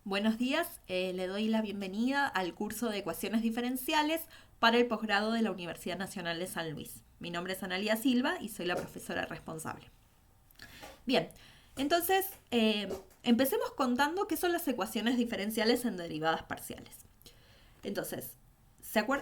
Buenos días, le doy la bienvenida al curso de ecuaciones diferenciales para el posgrado de la Universidad Nacional de San Luis. Mi nombre es Analía Silva y soy la profesora responsable. Bien, entonces empecemos contando qué son las ecuaciones diferenciales en derivadas parciales. Entonces,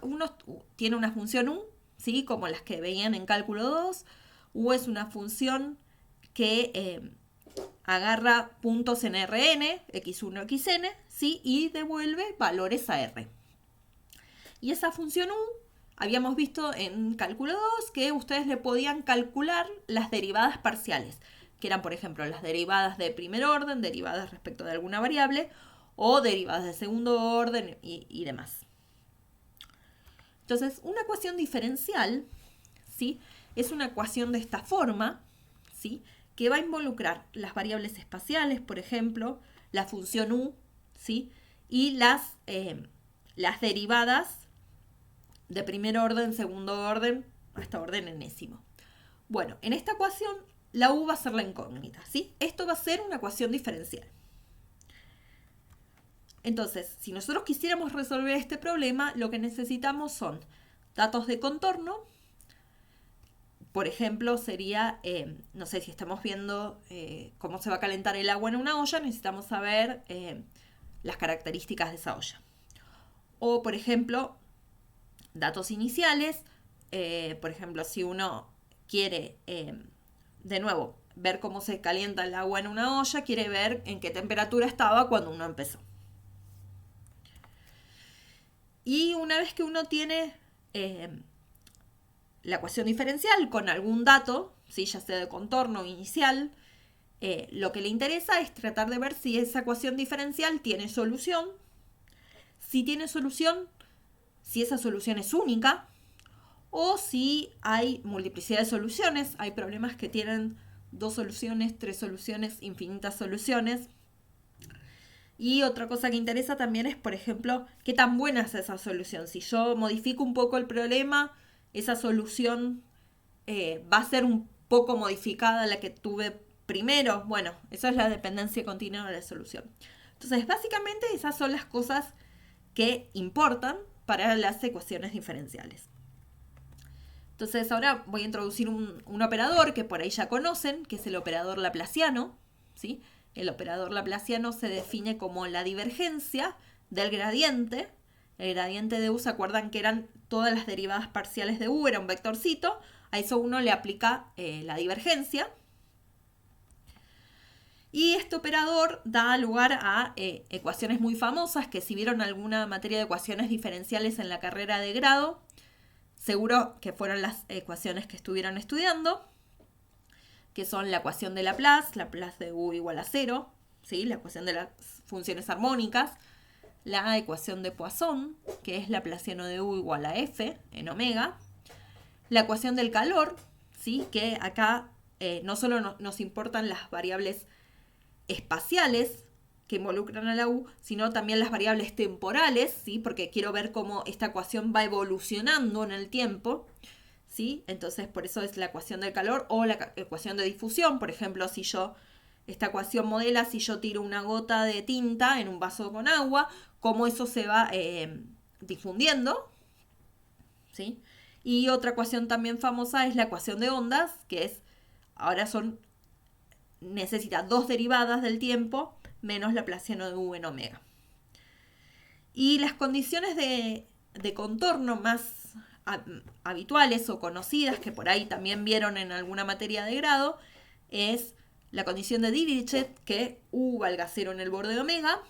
uno tiene una función u, ¿sí? Como las que veían en cálculo 2. U es una función que agarra puntos en Rn, x1, xn, ¿sí? Y devuelve valores a R. Y esa función u, habíamos visto en cálculo 2 que ustedes le podían calcular las derivadas parciales, que eran, por ejemplo, las derivadas de primer orden, derivadas respecto de alguna variable, o derivadas de segundo orden y demás. Entonces, una ecuación diferencial, ¿sí? Es una ecuación de esta forma, ¿sí? Que va a involucrar las variables espaciales, por ejemplo, la función u, ¿sí? Y las derivadas de primer orden, segundo orden, hasta orden enésimo. Bueno, en esta ecuación la u va a ser la incógnita, ¿sí? Esto va a ser una ecuación diferencial. Entonces, si nosotros quisiéramos resolver este problema, lo que necesitamos son datos de contorno. Por ejemplo, sería, no sé, si estamos viendo cómo se va a calentar el agua en una olla, necesitamos saber las características de esa olla. O, por ejemplo, datos iniciales. Por ejemplo, si uno quiere, de nuevo, ver cómo se calienta el agua en una olla, quiere ver en qué temperatura estaba cuando uno empezó. Y una vez que uno tiene la ecuación diferencial con algún dato, ¿sí? Ya sea de contorno o inicial, lo que le interesa es tratar de ver si esa ecuación diferencial tiene solución. Si tiene solución, si esa solución es única, o si hay multiplicidad de soluciones. Hay problemas que tienen 2 soluciones, 3 soluciones, infinitas soluciones. Y otra cosa que interesa también es, por ejemplo, qué tan buena es esa solución. Si yo modifico un poco el problema, esa solución va a ser un poco modificada a la que tuve primero. Bueno, eso es la dependencia continua de la solución. Entonces, básicamente esas son las cosas que importan para las ecuaciones diferenciales. Entonces, ahora voy a introducir un operador que por ahí ya conocen, que es el operador laplaciano, ¿sí? El operador laplaciano se define como la divergencia del gradiente. El gradiente de u, ¿se acuerdan que eran todas las derivadas parciales de u? Era un vectorcito. A eso uno le aplica la divergencia. Y este operador da lugar a ecuaciones muy famosas, que si vieron alguna materia de ecuaciones diferenciales en la carrera de grado, seguro que fueron las ecuaciones que estuvieron estudiando, que son la ecuación de Laplace de u igual a 0, ¿sí? La ecuación de las funciones armónicas, la ecuación de Poisson, que es laplaciano de u igual a f en omega, la ecuación del calor, ¿sí? Que acá no solo nos importan las variables espaciales que involucran a la u, sino también las variables temporales, ¿sí? Porque quiero ver cómo esta ecuación va evolucionando en el tiempo, ¿sí? Entonces, por eso es la ecuación del calor o la ecuación de difusión. Por ejemplo, esta ecuación modela si yo tiro una gota de tinta en un vaso con agua, cómo eso se va difundiendo, ¿sí? Y otra ecuación también famosa es la ecuación de ondas, que es, ahora necesita 2 derivadas del tiempo menos laplaciano de u en omega. Y las condiciones de contorno más habituales o conocidas, que por ahí también vieron en alguna materia de grado, es la condición de Dirichlet, que u valga 0 en el borde de omega,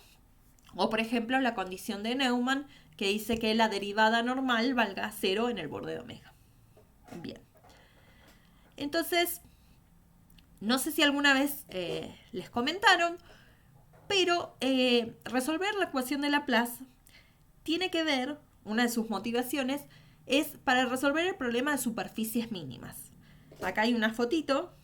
o por ejemplo la condición de Neumann, que dice que la derivada normal valga 0 en el borde de omega. Bien. Entonces, no sé si alguna vez les comentaron, pero resolver la ecuación de Laplace tiene que ver, una de sus motivaciones, es para resolver el problema de superficies mínimas. Acá hay una fotito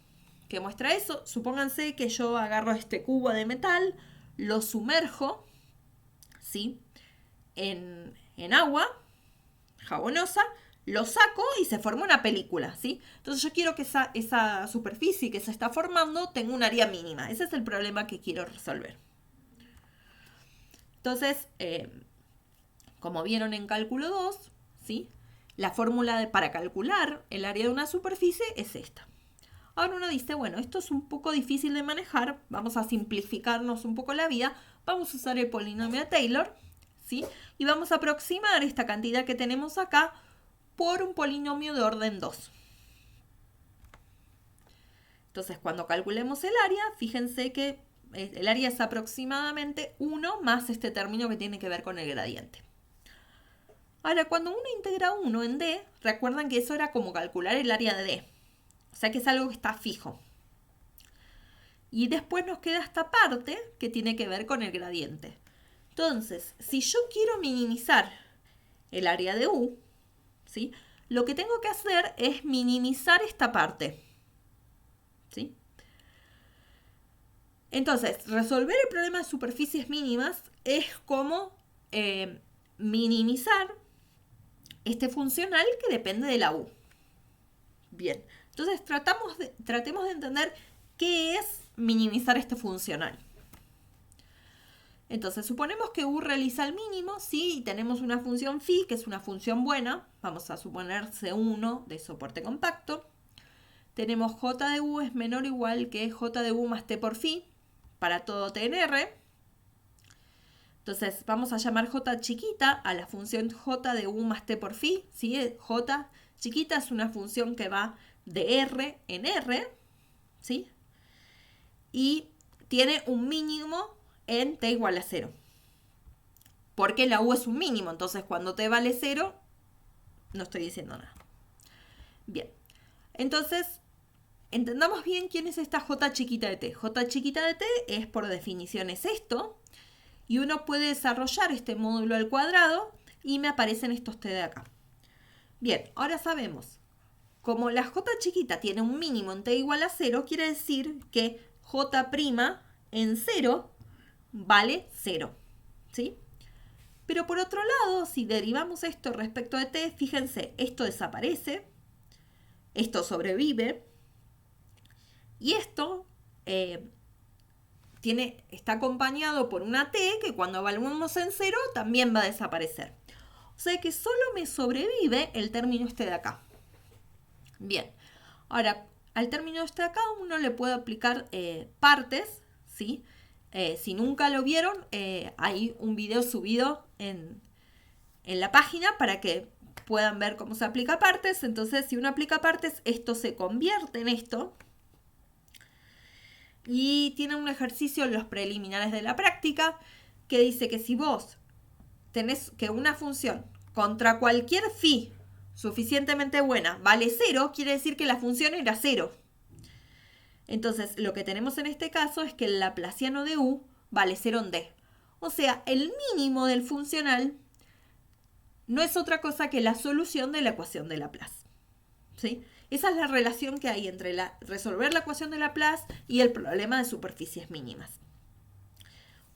que muestra eso. Supónganse que yo agarro este cubo de metal, lo sumerjo, ¿sí? en agua jabonosa, lo saco y se forma una película, ¿sí? Entonces yo quiero que esa superficie que se está formando tenga un área mínima. Ese es el problema que quiero resolver. Entonces, como vieron en cálculo 2, ¿sí? La fórmula para calcular el área de una superficie es esta. Ahora uno dice, bueno, esto es un poco difícil de manejar, vamos a simplificarnos un poco la vida, vamos a usar el polinomio de Taylor, ¿sí? Y vamos a aproximar esta cantidad que tenemos acá por un polinomio de orden 2. Entonces, cuando calculemos el área, fíjense que el área es aproximadamente 1 más este término que tiene que ver con el gradiente. Ahora, cuando uno integra 1 en D, recuerdan que eso era como calcular el área de D. O sea que es algo que está fijo. Y después nos queda esta parte que tiene que ver con el gradiente. Entonces, si yo quiero minimizar el área de U, ¿sí? Lo que tengo que hacer es minimizar esta parte, ¿sí? Entonces, resolver el problema de superficies mínimas es como minimizar este funcional que depende de la U. Bien, entonces tratemos de entender qué es minimizar este funcional. Entonces, suponemos que U realiza el mínimo, ¿sí? Y tenemos una función phi, que es una función buena. Vamos a suponer C1 de soporte compacto. Tenemos J de U es menor o igual que J de U más T por phi para todo T en R. Entonces, vamos a llamar J chiquita a la función J de U más T por phi, ¿sí? J chiquita es una función que va de R en R, ¿sí? Y tiene un mínimo en T igual a 0. Porque la U es un mínimo, entonces cuando T vale 0, no estoy diciendo nada. Bien, entonces, entendamos bien quién es esta J chiquita de T. J chiquita de T es, por definición, es esto. Y uno puede desarrollar este módulo al cuadrado y me aparecen estos T de acá. Bien, ahora sabemos, como la J chiquita tiene un mínimo en T igual a 0, quiere decir que J' en 0 vale 0, ¿sí? Pero por otro lado, si derivamos esto respecto de T, fíjense, esto desaparece, esto sobrevive, y esto está acompañado por una T que cuando evaluemos en 0 también va a desaparecer. O sea que solo me sobrevive el término este de acá. Bien, ahora al término este de acá uno le puede aplicar partes, ¿sí? Si nunca lo vieron, hay un video subido en la página para que puedan ver cómo se aplica partes. Entonces, si uno aplica partes, esto se convierte en esto. Y tiene un ejercicio en los preliminares de la práctica que dice que si vos tenés que una función contra cualquier phi suficientemente buena vale 0, quiere decir que la función era 0. Entonces, lo que tenemos en este caso es que el laplaciano de U vale 0 en D. O sea, el mínimo del funcional no es otra cosa que la solución de la ecuación de Laplace, ¿sí? Esa es la relación que hay entre resolver la ecuación de Laplace y el problema de superficies mínimas.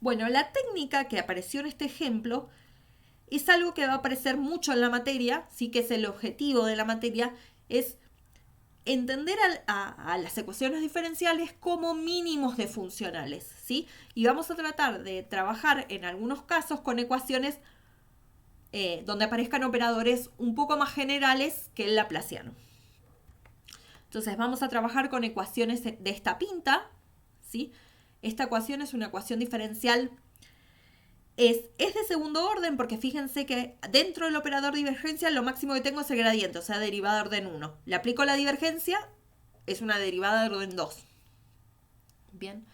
Bueno, la técnica que apareció en este ejemplo es algo que va a aparecer mucho en la materia, sí, que es el objetivo de la materia, es entender a las ecuaciones diferenciales como mínimos de funcionales, ¿sí? Y vamos a tratar de trabajar en algunos casos con ecuaciones donde aparezcan operadores un poco más generales que el laplaciano. Entonces vamos a trabajar con ecuaciones de esta pinta, ¿sí? Esta ecuación es una ecuación diferencial, es de segundo orden porque fíjense que dentro del operador divergencia lo máximo que tengo es el gradiente, o sea, derivada de orden 1. Le aplico la divergencia, es una derivada de orden 2. Bien.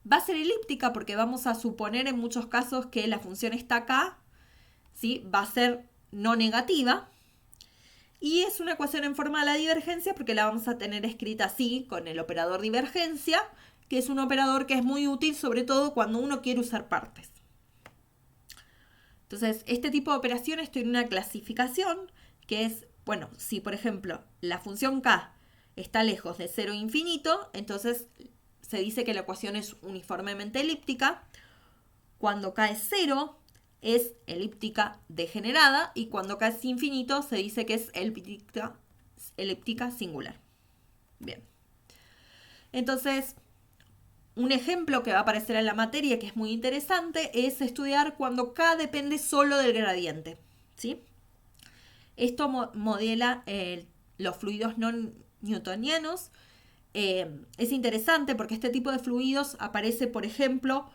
Va a ser elíptica porque vamos a suponer en muchos casos que la función está acá, ¿sí? Va a ser no negativa. Y es una ecuación en forma de la divergencia porque la vamos a tener escrita así con el operador divergencia, que es un operador que es muy útil sobre todo cuando uno quiere usar partes. Entonces, este tipo de operaciones tiene una clasificación que es, bueno, si por ejemplo la función k está lejos de 0 infinito, entonces se dice que la ecuación es uniformemente elíptica. Cuando k es 0, es elíptica degenerada, y cuando k es infinito se dice que es elíptica singular. Bien. Entonces, Un ejemplo que va a aparecer en la materia que es muy interesante es estudiar cuando K depende solo del gradiente, ¿sí? Esto modela los fluidos no newtonianos. Es interesante porque este tipo de fluidos aparece, por ejemplo,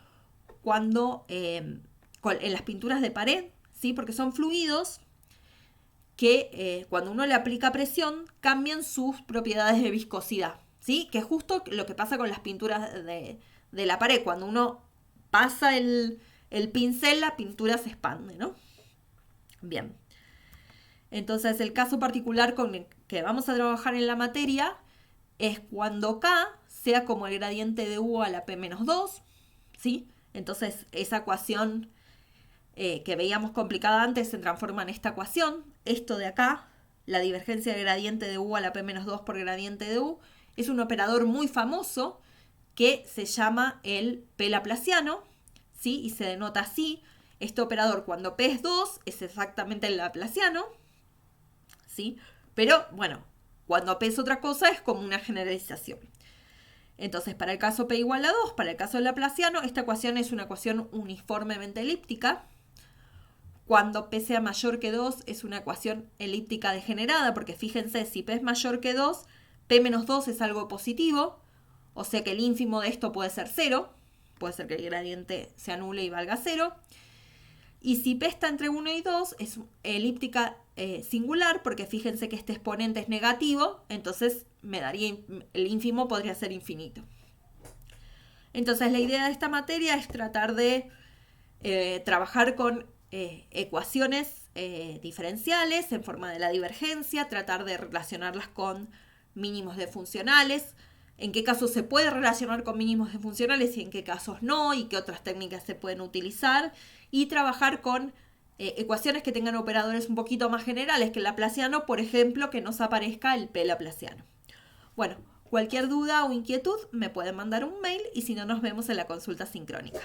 cuando en las pinturas de pared, ¿sí? Porque son fluidos que cuando uno le aplica presión cambian sus propiedades de viscosidad, ¿sí? Que es justo lo que pasa con las pinturas de la pared. Cuando uno pasa el pincel, la pintura se expande, ¿no? Bien. Entonces, el caso particular con el que vamos a trabajar en la materia es cuando K sea como el gradiente de U a la P-2, ¿sí? Entonces, esa ecuación que veíamos complicada antes se transforma en esta ecuación. Esto de acá, la divergencia del gradiente de U a la P-2 por gradiente de U, es un operador muy famoso que se llama el P laplaciano, ¿sí? Y se denota así. Este operador cuando P es 2 es exactamente el laplaciano, ¿sí? Pero, bueno, cuando P es otra cosa es como una generalización. Entonces, para el caso P igual a 2, para el caso del laplaciano, esta ecuación es una ecuación uniformemente elíptica. Cuando P sea mayor que 2 es una ecuación elíptica degenerada, porque fíjense, si P es mayor que 2, P menos 2 es algo positivo, o sea que el ínfimo de esto puede ser 0, puede ser que el gradiente se anule y valga 0. Y si P está entre 1 y 2 es elíptica singular, porque fíjense que este exponente es negativo, entonces el ínfimo podría ser infinito. Entonces la idea de esta materia es tratar de trabajar con ecuaciones diferenciales en forma de la divergencia, tratar de relacionarlas con mínimos de funcionales, en qué casos se puede relacionar con mínimos de funcionales y en qué casos no, y qué otras técnicas se pueden utilizar, y trabajar con ecuaciones que tengan operadores un poquito más generales que el laplaciano, por ejemplo, que nos aparezca el P laplaciano. Bueno, cualquier duda o inquietud me pueden mandar un mail y si no, nos vemos en la consulta sincrónica.